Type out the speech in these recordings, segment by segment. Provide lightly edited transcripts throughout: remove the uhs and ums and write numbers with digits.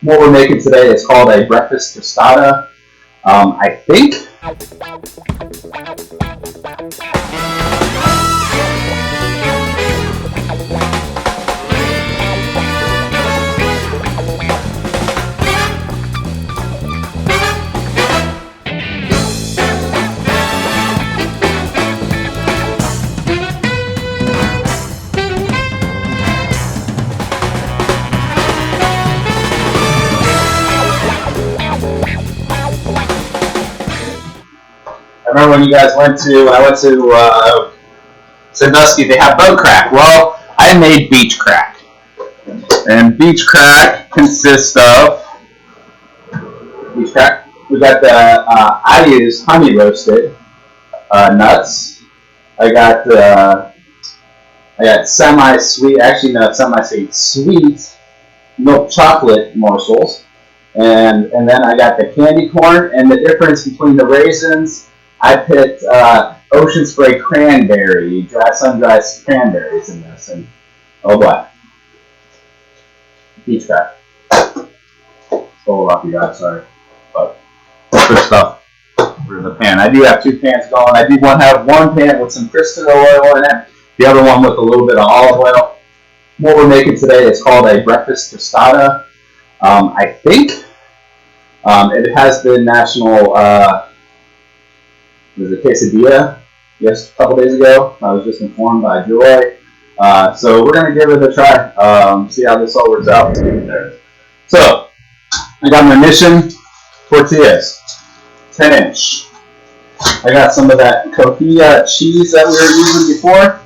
What we're making today is called a breakfast tostada. I think. I remember when you guys went to, I went to Sandusky, they have bug crack. Well, I made beach crack. And beach crack consists of, we got the, I use honey roasted nuts. I got semi-sweet, actually not semi-sweet, sweet milk chocolate morsels. And then I got the candy corn, and the difference between the raisins, I picked Ocean Spray cranberry, sun-dried cranberries in this, and oh boy, beach crack. It's a little rough, you guys, sorry, but good stuff for the pan. I do have two pans going. I do have one pan with some Crisco oil in it, the other one with a little bit of olive oil. What we're making today is called a breakfast tostada. I think it has been national. It was a quesadilla just a couple days ago. I was just informed by Joy. So we're going to give it a try, see how this all works out. So I got my Mission tortillas, 10-inch. I got some of that cotija cheese that we were using before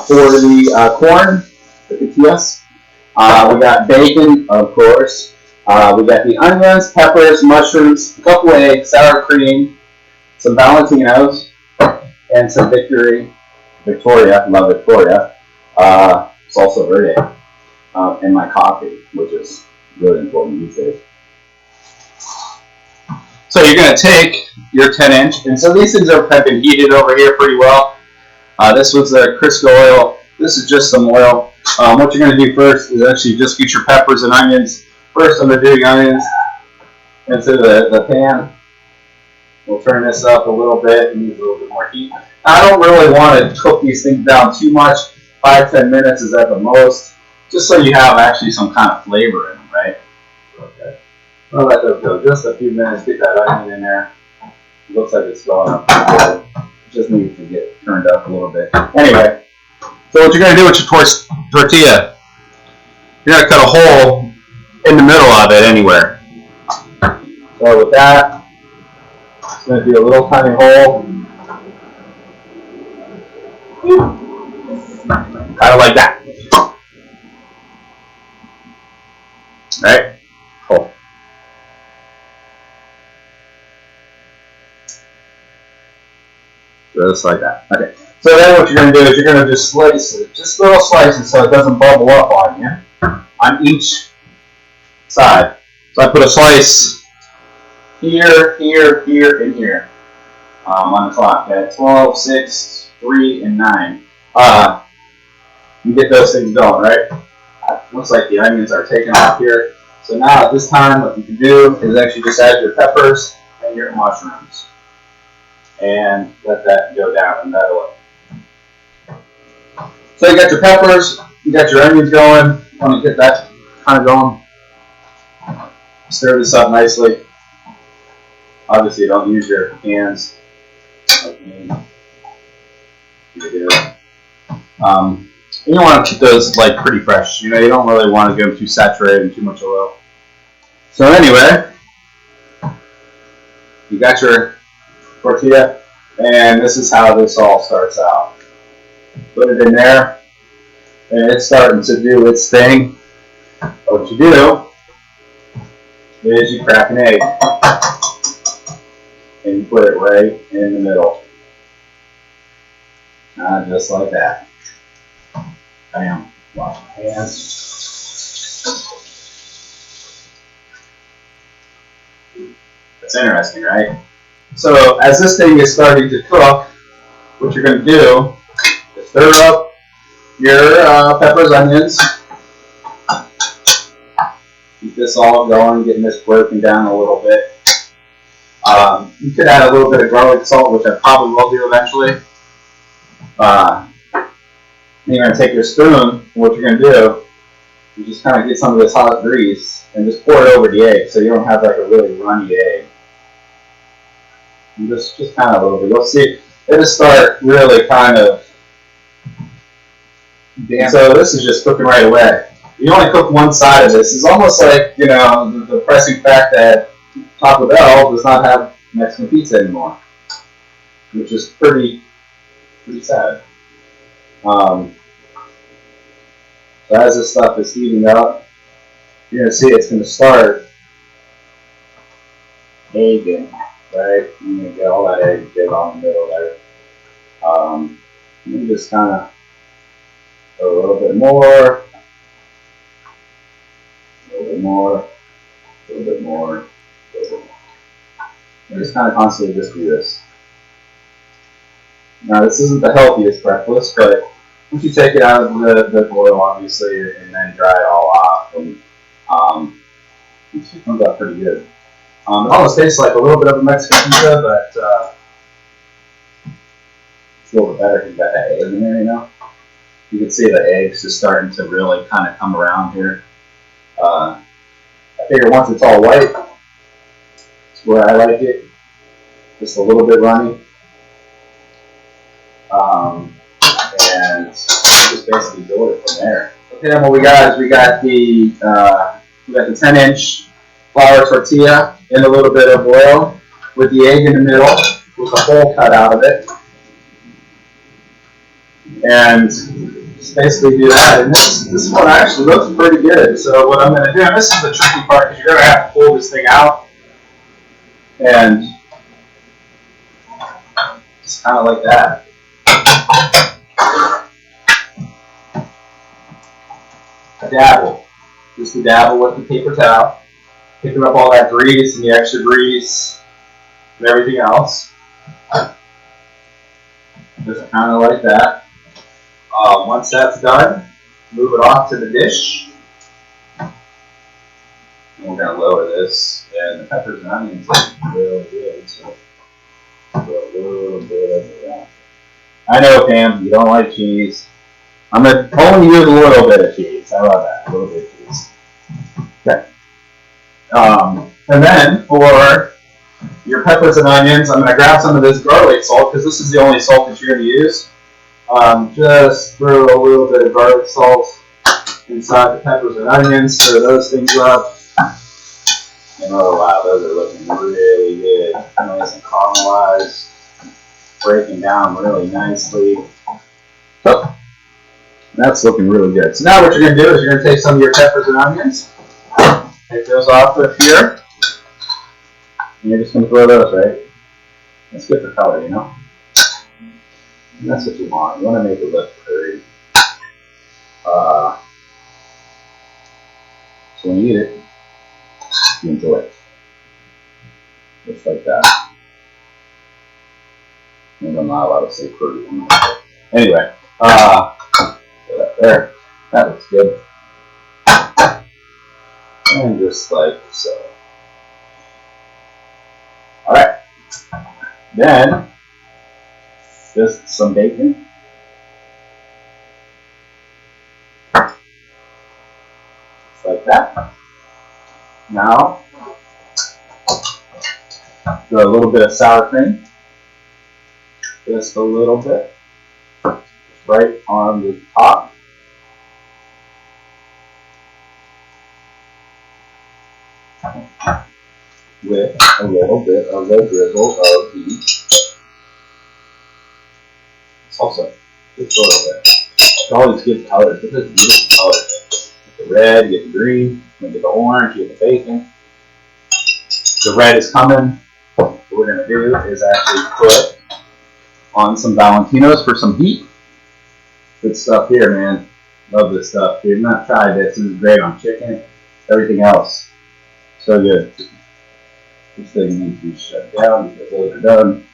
for the corn, the tortillas. We got bacon, of course. We got the onions, peppers, mushrooms, a couple eggs, sour cream, some Valentinos, and some Victoria, love Victoria, salsa verde, and my coffee, which is really important these days. So you're going to take your 10-inch, and so these things have been heated over here pretty well. This was the Crisco oil. This is just some oil. What you're going to do first is actually just get your peppers and onions. First, I'm going to do the onions into the pan. We'll turn this up a little bit. It needs a little bit more heat. I don't really want to cook these things down too much. 5-10 minutes is at the most, just so you have actually some kind of flavor in them, right? Okay. I'll let those go just a few minutes. Get that onion in there. It looks like it's going up. It just needs to get turned up a little bit. Anyway, so what you're going to do with your tortilla, you're going to cut a hole in the middle of it anywhere. So with that, it's going to be a little tiny hole. Kind of like that. Right? Cool. Just like that. Okay. So then what you're going to do is you're going to just slice it. Just little slices so it doesn't bubble up on you. On each side. So I put a slice here, here, here, and here on the clock at 12, 6, 3, and 9. You get those things going, right? Looks like the onions are taken off here. So now at this time, what you can do is actually just add your peppers and your mushrooms. And let that go down in that oil. So you got your peppers, you got your onions going. You want to get that kind of going. Stir this up nicely. Obviously, don't use your hands like me. You don't want to keep those like pretty fresh. You know, you don't really want to get them too saturated and too much oil. So anyway, you got your tortilla, and this is how this all starts out. Put it in there, and it's starting to do its thing. What you do is you crack an egg, and you put it right in the middle. Just like that. Bam. Wash my hands. That's interesting, right? So as this thing is starting to cook, what you're going to do is stir up your peppers, onions, Keep this all going, getting this broken down a little bit. You could add a little bit of garlic salt, which I probably will do eventually. You're going to take your spoon, and what you're going to do, you just kind of get some of this hot grease and just pour it over the egg so you don't have like a really runny egg. And just kind of a little bit. You'll see it'll start really kind of damp. So this is just cooking right away. You only cook one side of this. It's almost like, you know, the depressing fact that Taco Bell does not have Mexican pizza anymore, which is pretty sad. So as this stuff is heating up, you're going to see it's going to start egging, right? You're going to get all that egg get on the middle there. You just kind of go a little bit more, a little bit more, a little bit more, a little bit more. You just kind of constantly just do this. Now this isn't the healthiest breakfast, but once you take it out of the oil, obviously, and then dry it all off, and it comes out pretty good. It almost tastes like a little bit of a Mexican pizza, but it's a little bit better because you got that egg in there, you know. You can see the eggs just starting to really kind of come around here. I figure once it's all white, it's where I like it, just a little bit runny. And just basically build it from there. Okay, then what we got is we got the 10-inch flour tortilla in a little bit of oil with the egg in the middle with a hole cut out of it, and just basically do that. And this one actually looks pretty good. So what I'm going to do, and this is the tricky part because you're going to have to pull this thing out and just kind of like that. A dabble, just a dabble with the paper towel, picking up all that grease and the extra grease and everything else. Just kind of like that. Once that's done, move it off to the dish. And we're going to lower this, and the peppers and onions are really good. So put a little bit of that. I know, Pam, you don't like cheese. I'm going to only use a little bit of cheese. How about that? A little bit of cheese. Okay. And then for your peppers and onions, I'm going to grab some of this garlic salt because this is the only salt that you're going to use. Just throw a little bit of garlic salt inside the peppers and onions, stir those things up. And oh wow, those are looking really good. Nice and caramelized, breaking down really nicely. So, that's looking really good. So now what you're going to do is you're going to take some of your peppers and onions, take those off with here, and you're just going to throw those, right? That's good for color, you know? And that's what you want. You want to make it look pretty. So when you eat it, you enjoy it. Just like that. And I'm not allowed to say pretty. Anyway, there. That looks good. And just like so. Alright. Then, just some bacon. Just like that. Now, do a little bit of sour cream. Just a little bit. Right on the top. With a little bit of the drizzle of the salsa. Just a little bit. It always gives color. It's just beautiful color. Get the red, get the green, then get the orange, get the bacon. The red is coming. What we're going to do is actually put on some Valentinos for some heat. Good stuff here, man. Love this stuff. If you've not tried this, this is great on chicken, everything else. So good. This thing needs to be shut down because those are done.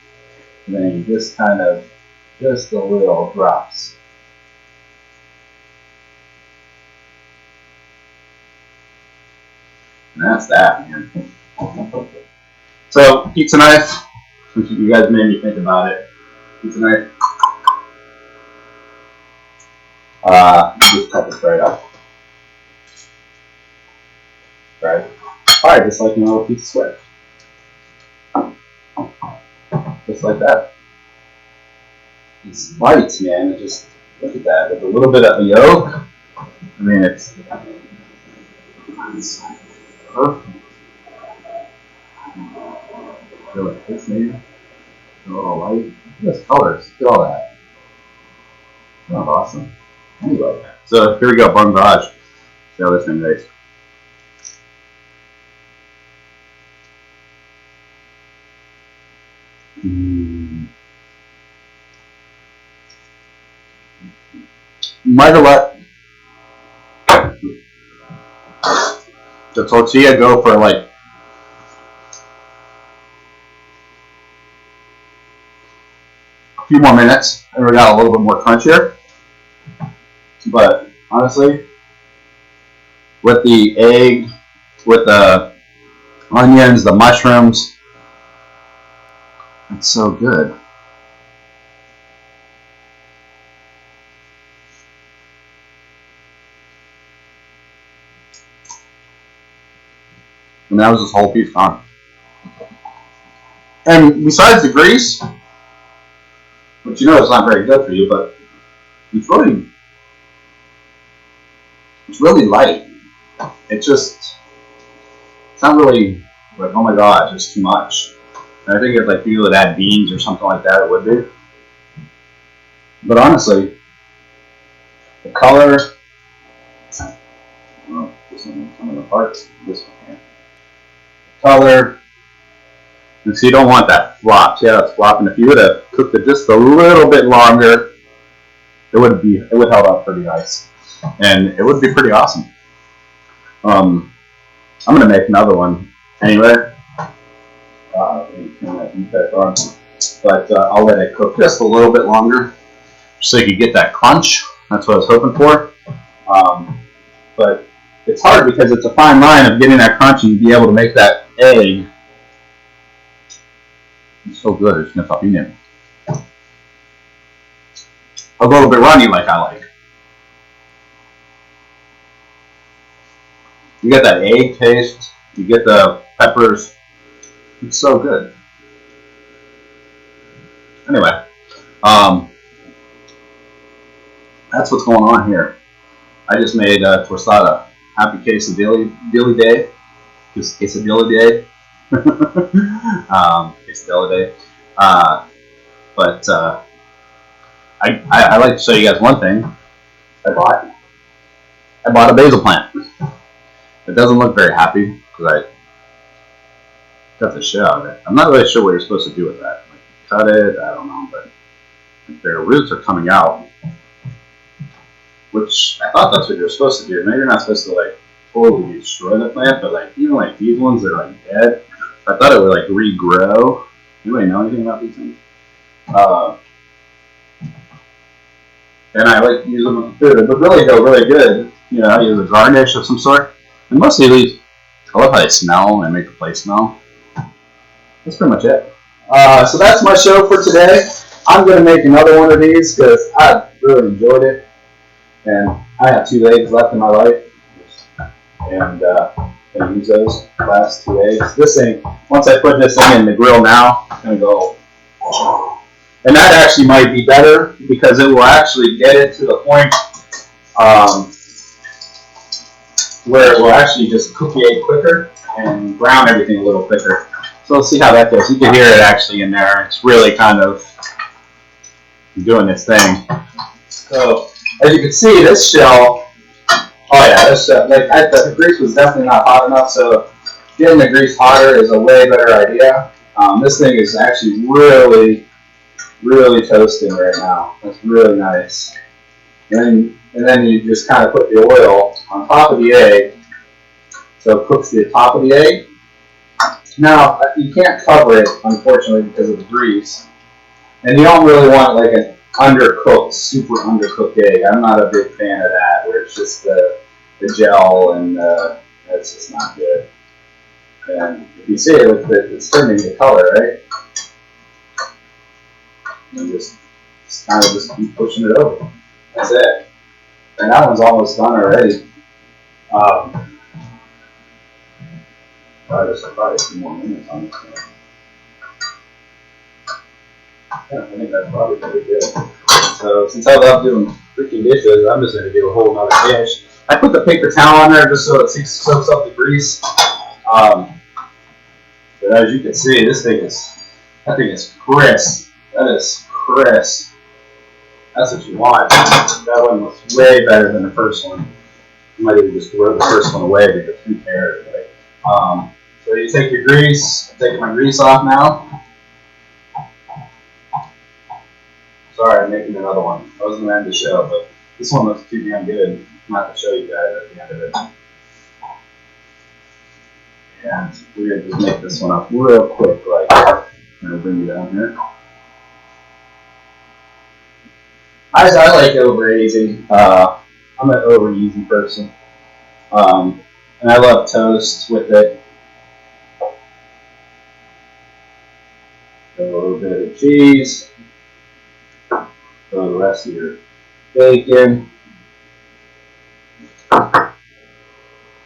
And then you just kind of, just a little drops. And that's that, man. So, pizza knife. Since you guys made me think about it. Pizza knife. Just cut this right up. Right? Alright, just like a little pizza square. Just like that. It's light, man. Just look at that. With a little bit of the yolk. I mean, it's perfect. Feel like this, maybe. A little light. Look at those colors. Look at all that. That's awesome. Anyway, so here we go, bun garage. See how this thing makes. Might have let the tortilla go for like a few more minutes, and we got a little bit more crunchier. But honestly, with the egg, with the onions, the mushrooms, it's so good. And that was this whole piece gone. And besides the grease, which you know is not very good for you, but it's really light. It's not really like, oh my gosh, it's too much. And I think if like people would add beans or something like that, it would be. But honestly, the color, well, this one coming apart. This one here. The color, and so you don't want that flop. See how it's flopping? If you would have cooked it just a little bit longer, it would held up pretty nice, and it would be pretty awesome. I'm gonna make another one anyway. But I'll let it cook just a little bit longer, so you can get that crunch. That's what I was hoping for. But it's hard because it's a fine line of getting that crunch and be able to make that egg. It's so good. It's not eating. A little bit runny, like I like. You get that egg taste. You get the peppers. It's so good. Anyway, that's what's going on here. I just made tostada. Happy quesadilla day. Just quesadilla day. Quesadilla day. But I like to show you guys one thing I bought. I bought a basil plant. It doesn't look very happy because I cut the shit out of it. I'm not really sure what you're supposed to do with that. Like cut it, I don't know, but their roots are coming out, which I thought that's what you're supposed to do. Maybe you're not supposed to like totally destroy the plant, but like even like these ones are like dead. I thought it would like regrow. Anybody know anything about these things? And I like to use them with food. But really, they're really good. You know, I use a garnish of some sort. And mostly these, I love how they smell and make the place smell. That's pretty much it. So that's my show for today. I'm going to make another one of these because I really enjoyed it. And I have 2 eggs left in my life. And I'm going to use those last 2 eggs. This thing, once I put this thing in the grill now, it's going to go. And that actually might be better because it will actually get it to the point where it will actually just cook the egg quicker and brown everything a little quicker. So let's see how that goes. You can hear it actually in there. It's really kind of doing this thing. So as you can see, this shell, oh yeah, this the grease was definitely not hot enough. So getting the grease hotter is a way better idea. This thing is actually really toasting right now. That's really nice. And then you just kind of put the oil on top of the egg, so it cooks the top of the egg. Now you can't cover it, unfortunately, because of the grease, and you don't really want like an undercooked, super undercooked egg. I'm not a big fan of that, where it's just the gel and that's just not good. And if you see it, it's turning the color, right? And just kind of just keep pushing it over. That's it. And that one's almost done already. Probably a few more minutes on this one. Yeah, I think that's probably pretty good. So since I love doing freaking dishes, I'm just going to do a whole nother dish. I put the paper towel on there just so it soaks up the grease. But as you can see, that thing is crisp. That is crisp. That's what you want. That one was way better than the first one. You might even just throw the first one away because who cares, right? So you take your grease. I'm taking my grease off now. Sorry, I'm making another one. I was going to end the show, but this one looks too damn good not to show you guys at the end of it. And we're going to just make this one up real quick. Like, I'm going to bring you down here. I like over easy. I'm an over easy person. And I love toast with it. A little bit of cheese. Throw the rest of your bacon. A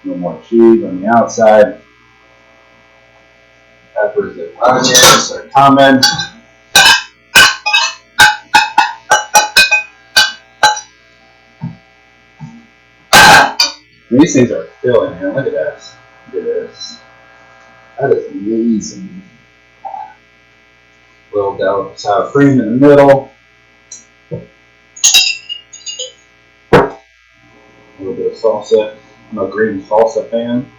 little more cheese on the outside. Peppers and onions are coming. These things are filling, man. Look at this. Look at this. That is amazing. A little dollop sour cream in the middle. A little bit of salsa. I'm a green salsa fan.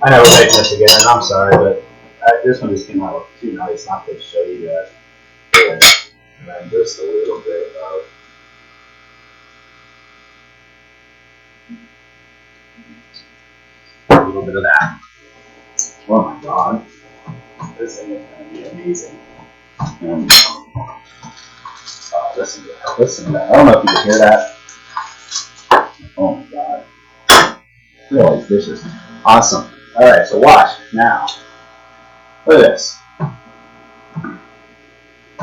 I know we're making this again. I'm sorry, but this one just came out too nice not to show you guys. Yeah. And then just a little bit of that. Oh my god. This thing is going to be amazing. And, listen to that. Listen to that. I don't know if you can hear that. Oh my god. Look at all these dishes. Awesome. Alright, so watch now. Look at this.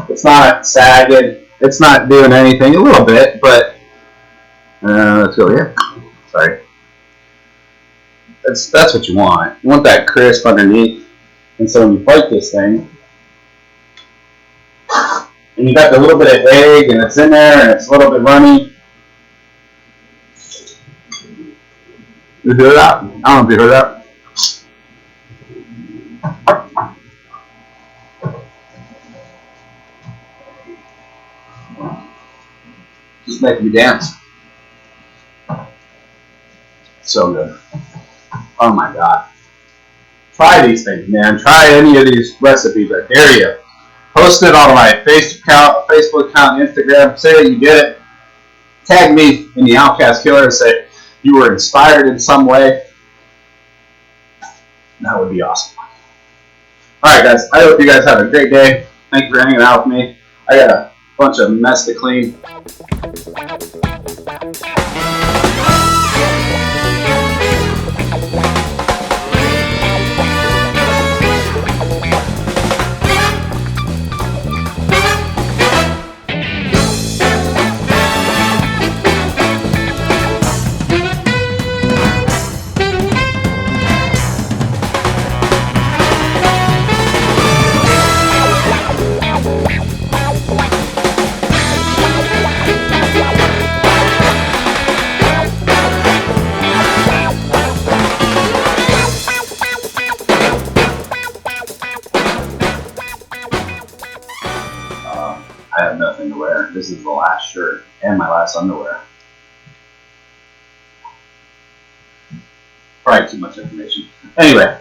It's not sagging. It's not doing anything. A little bit, but let's go here. Sorry. That's what you want. You want that crisp underneath. And so when you bite this thing, and you got the little bit of egg, and it's in there, and it's a little bit runny. You hear that? I don't know if you heard that. Just making me dance. So good. Oh my god. Try these things, man. Try any of these recipes. I dare you. Post it on my Facebook account, Instagram. Say that you did it. Tag me in the OutKastKiller and say you were inspired in some way. That would be awesome. Alright guys, I hope you guys have a great day. Thank you for hanging out with me. I got a bunch of mess to clean. I have nothing to wear. This is the last shirt and my last underwear. Probably too much information. Anyway,